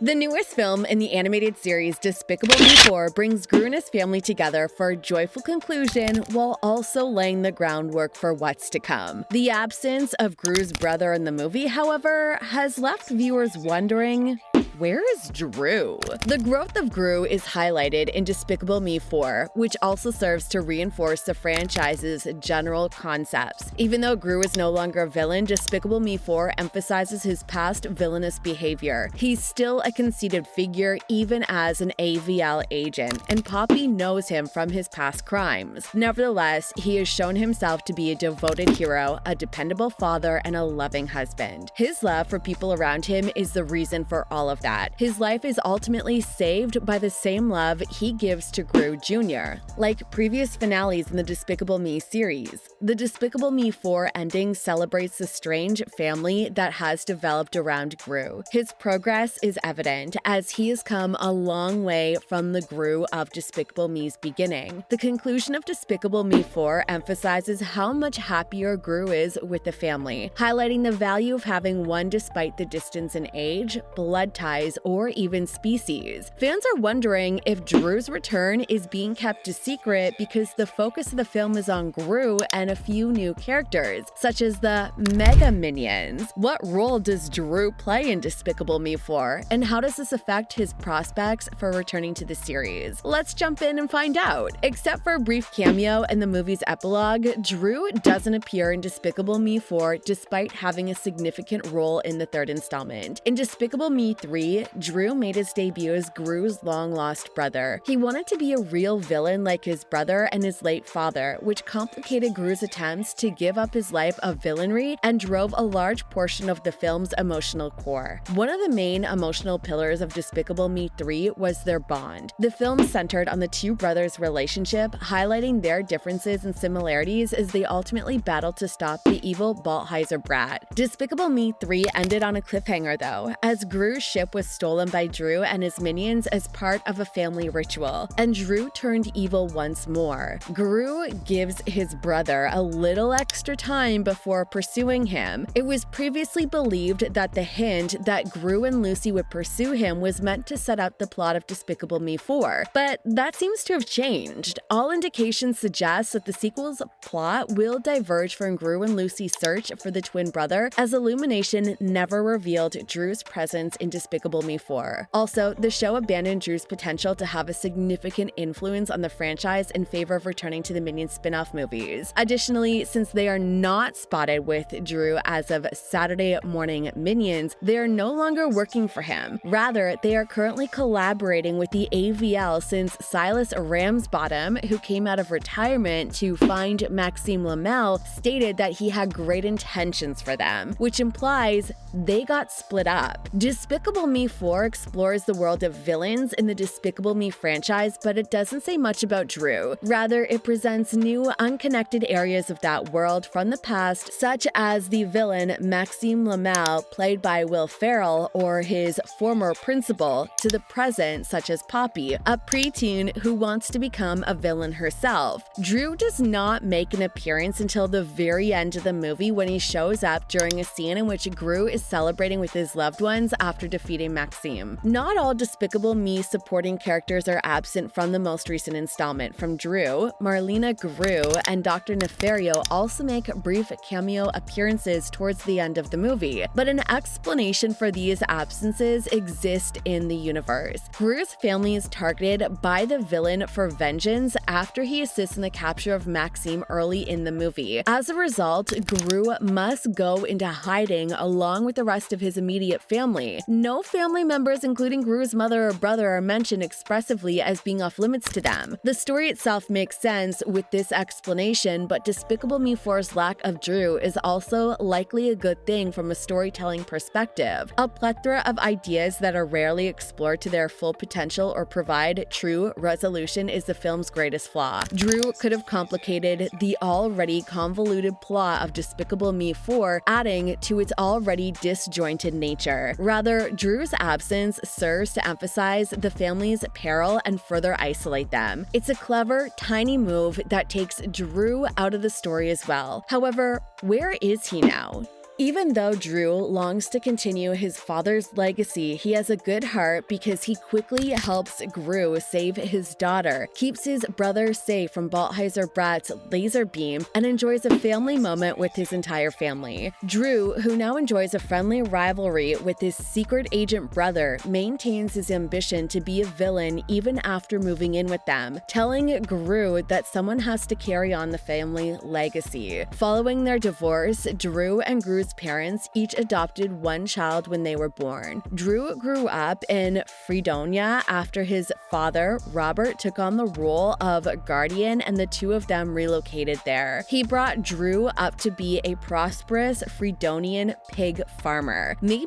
The newest film in the animated series Despicable Me 4 brings Gru and his family together for a joyful conclusion while also laying the groundwork for what's to come. The absence of Gru's brother in the movie, however, has left viewers wondering, where is Dru? The growth of Gru is highlighted in Despicable Me 4, which also serves to reinforce the franchise's general concepts. Even though Gru is no longer a villain, Despicable Me 4 emphasizes his past villainous behavior. He's still a conceited figure even as an AVL agent, and Poppy knows him from his past crimes. Nevertheless, he has shown himself to be a devoted hero, a dependable father, and a loving husband. His love for people around him is the reason for all of that. His life is ultimately saved by the same love he gives to Gru Jr. Like previous finales in the Despicable Me series, the Despicable Me 4 ending celebrates the strange family that has developed around Gru. His progress is evident as he has come a long way from the Gru of Despicable Me's beginning. The conclusion of Despicable Me 4 emphasizes how much happier Gru is with the family, highlighting the value of having one despite the distance in age, blood ties, or even species. Fans are wondering if Dru's return is being kept a secret because the focus of the film is on Gru and a few new characters, such as the Mega Minions. What role does Dru play in Despicable Me 4, and how does this affect his prospects for returning to the series? Let's jump in and find out. Except for a brief cameo in the movie's epilogue, Dru doesn't appear in Despicable Me 4 despite having a significant role in the third installment. In Despicable Me 3, Dru made his debut as Gru's long-lost brother. He wanted to be a real villain like his brother and his late father, which complicated Gru's attempts to give up his life of villainy and drove a large portion of the film's emotional core. One of the main emotional pillars of Despicable Me 3 was their bond. The film centered on the two brothers' relationship, highlighting their differences and similarities as they ultimately battled to stop the evil Baltheiser brat. Despicable Me 3 ended on a cliffhanger though, as Gru's ship was stolen by Dru and his minions as part of a family ritual, and Dru turned evil once more. Gru gives his brother a little extra time before pursuing him. It was previously believed that the hint that Gru and Lucy would pursue him was meant to set up the plot of Despicable Me 4, but that seems to have changed. All indications suggest that the sequel's plot will diverge from Gru and Lucy's search for the twin brother, as Illumination never revealed Dru's presence in Despicable Me 4. Also, the show abandoned Dru's potential to have a significant influence on the franchise in favor of returning to the Minions spin-off movies. Additionally, since they are not spotted with Dru as of Saturday Morning Minions, they are no longer working for him. Rather, they are currently collaborating with the AVL since Silas Ramsbottom, who came out of retirement to find Maxime Lamel, stated that he had great intentions for them, which implies they got split up. Despicable Me 4 explores the world of villains in the Despicable Me franchise, but it doesn't say much about Dru. Rather, it presents new, unconnected areas of that world from the past, such as the villain Maxime Lamel, played by Will Ferrell, or his former principal, to the present, such as Poppy, a preteen who wants to become a villain herself. Dru does not make an appearance until the very end of the movie when he shows up during a scene in which Gru is celebrating with his loved ones after defeating Maxime. Not all Despicable Me supporting characters are absent from the most recent installment. From Dru, Marlena Gru and Dr. Nefario also make brief cameo appearances towards the end of the movie, but an explanation for these absences exists in the universe. Gru's family is targeted by the villain for vengeance after he assists in the capture of Maxime early in the movie. As a result, Gru must go into hiding along with the rest of his immediate family. No family members, including Gru's mother or brother, are mentioned expressively as being off limits to them. The story itself makes sense with this explanation, but Despicable Me 4's lack of Dru is also likely a good thing from a storytelling perspective. A plethora of ideas that are rarely explored to their full potential or provide true resolution is the film's greatest flaw. Dru could have complicated the already convoluted plot of Despicable Me 4, adding to its already disjointed nature. Rather, Dru's absence serves to emphasize the family's peril and further isolate them. It's a clever, tiny move that takes Dru out of the story as well. However, where is he now? Even though Dru longs to continue his father's legacy, he has a good heart because he quickly helps Gru save his daughter, keeps his brother safe from Balthazar-Brat's laser beam, and enjoys a family moment with his entire family. Dru, who now enjoys a friendly rivalry with his secret agent brother, maintains his ambition to be a villain even after moving in with them, telling Gru that someone has to carry on the family legacy. Following their divorce, Dru and Gru's parents each adopted one child when they were born. Dru grew up in Fredonia after his father, Robert, took on the role of guardian and the two of them relocated there. He brought Dru up to be a prosperous Fredonian pig farmer. Maybe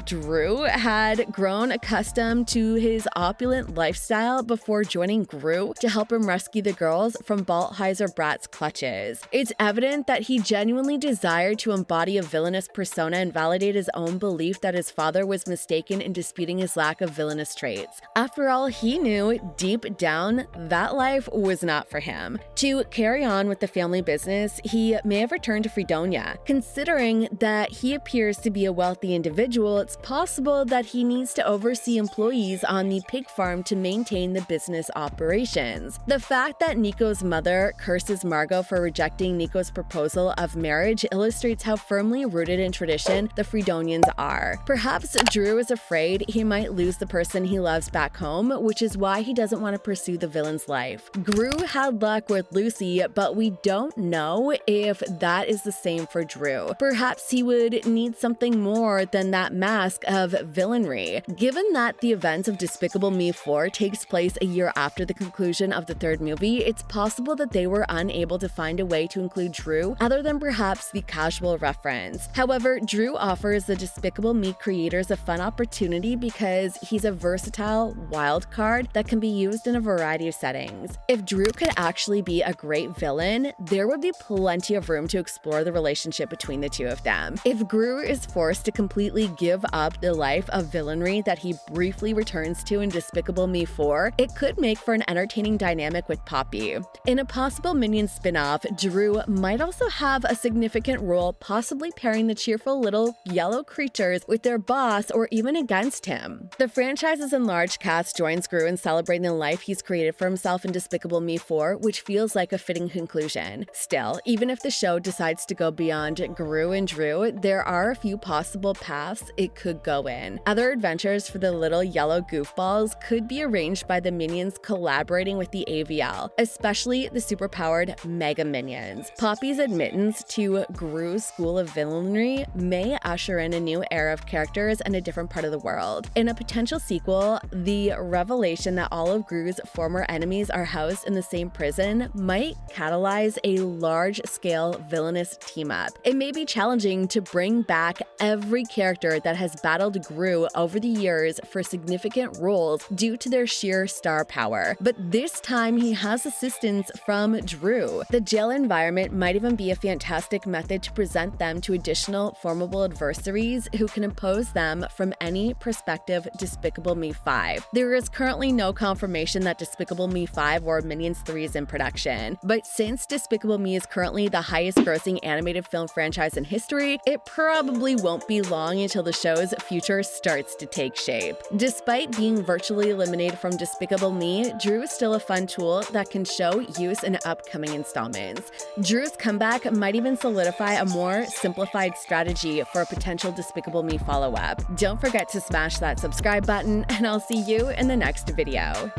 Dru had grown accustomed to his opulent lifestyle before joining Gru to help him rescue the girls from Balthazar-Brat's clutches. It's evident that he genuinely desired to embody a villainous persona and validate his own belief that his father was mistaken in disputing his lack of villainous traits. After all, he knew deep down that life was not for him. To carry on with the family business, he may have returned to Fredonia. Considering that he appears to be a wealthy individual, it's possible that he needs to oversee employees on the pig farm to maintain the business operations. The fact that Nico's mother curses Margot for rejecting Nico's proposal of marriage illustrates how firmly rooted in tradition the Fredonians are. Perhaps Dru is afraid he might lose the person he loves back home, which is why he doesn't want to pursue the villain's life. Gru had luck with Lucy, but we don't know if that is the same for Dru. Perhaps he would need something more than that mask of villainry. Given that the events of Despicable Me 4 takes place a year after the conclusion of the third movie, it's possible that they were unable to find a way to include Dru other than perhaps the casual reference. However, Dru offers the Despicable Me creators a fun opportunity because he's a versatile wild card that can be used in a variety of settings. If Dru could actually be a great villain, there would be plenty of room to explore the relationship between the two of them. If Gru is forced to completely give up the life of villainry that he briefly returns to in Despicable Me 4, it could make for an entertaining dynamic with Poppy. In a possible Minions spin-off, Dru might also have a significant role, possibly pairing the cheerful little yellow creatures with their boss or even against him. The franchise's enlarged cast joins Gru in celebrating the life he's created for himself in Despicable Me 4, which feels like a fitting conclusion. Still, even if the show decides to go beyond Gru and Dru, there are a few possible paths it could go in. Other adventures for the little yellow goofballs could be arranged by the Minions collaborating with the AVL, especially the superpowered Mega Minions. Poppy's admittance to Gru's School of Villainy may usher in a new era of characters and a different part of the world. In a potential sequel, the revelation that all of Gru's former enemies are housed in the same prison might catalyze a large-scale villainous team-up. It may be challenging to bring back every character that has battled Gru over the years for significant roles due to their sheer star power, but this time he has assistance from Dru. The jail environment might even be a fantastic method to present them to additional formidable adversaries who can oppose them from any prospective Despicable Me 5. There is currently no confirmation that Despicable Me 5 or Minions 3 is in production, but since Despicable Me is currently the highest grossing animated film franchise in history, it probably won't be long until the show's future starts to take shape. Despite being virtually eliminated from Despicable Me, Dru is still a fun tool that can show use in upcoming installments. Dru's comeback might even solidify a more simplified strategy for a potential Despicable Me follow-up. Don't forget to smash that subscribe button, and I'll see you in the next video.